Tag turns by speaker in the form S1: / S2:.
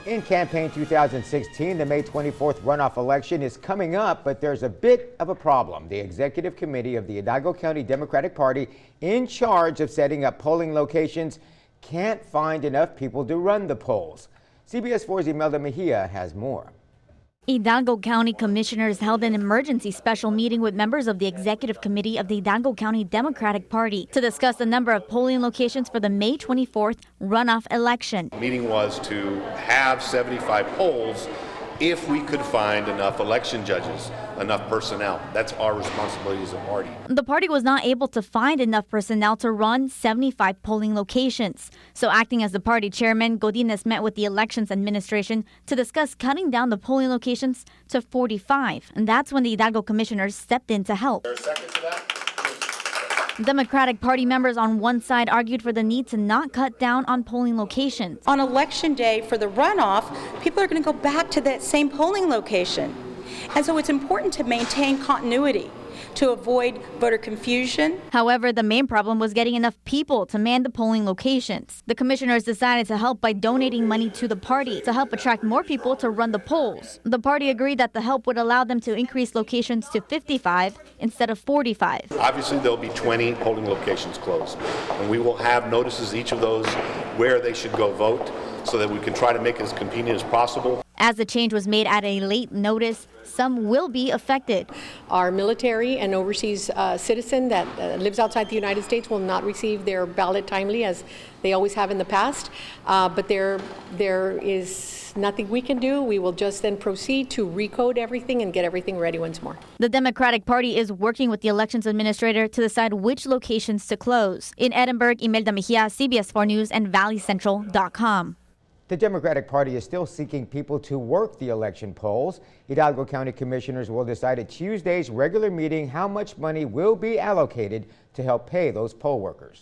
S1: In campaign 2016, the May 24th runoff election is coming up, but there's a bit of a problem. The executive committee of the Hidalgo County Democratic Party, in charge of setting up polling locations, can't find enough people to run the polls. CBS 4's Imelda Mejia has more.
S2: Hidalgo County commissioners held an emergency special meeting with members of the executive committee of the Hidalgo County Democratic Party to discuss the number of polling locations for the May 24th runoff election.
S3: The meeting was to have 75 polls if we could find enough election judges, enough personnel. That's our responsibility as a party.
S2: The party was not able to find enough personnel to run 75 polling locations. So acting as the party chairman, Godinez met with the elections administration to discuss cutting down the polling locations to 45. And that's when the Hidalgo commissioners stepped in to help.
S3: Is there a second to that?
S2: Democratic Party members on one side argued for the need to not cut down on polling locations.
S4: On election day for the runoff, people are going to go back to that same polling location. And so it's important to maintain continuity to avoid voter confusion.
S2: However, the main problem was getting enough people to man the polling locations. The commissioners decided to help by donating money to the party to help attract more people to run the polls. The party agreed that the help would allow them to increase locations to 55 instead of 45.
S3: Obviously, there'll be 20 polling locations closed, and we will have notices each of those where they should go vote so that we can try to make it as convenient as possible.
S2: As the change was made at a late notice, some will be affected.
S5: Our military and overseas citizen that lives outside the United States will not receive their ballot timely as they always have in the past. But there is nothing we can do. We will just then proceed to recode everything and get everything ready once more.
S2: The Democratic Party is working with the elections administrator to decide which locations to close. In Edinburgh, Imelda Mejia, CBS 4 News and ValleyCentral.com.
S1: The Democratic Party is still seeking people to work the election polls. Hidalgo County commissioners will decide at Tuesday's regular meeting how much money will be allocated to help pay those poll workers.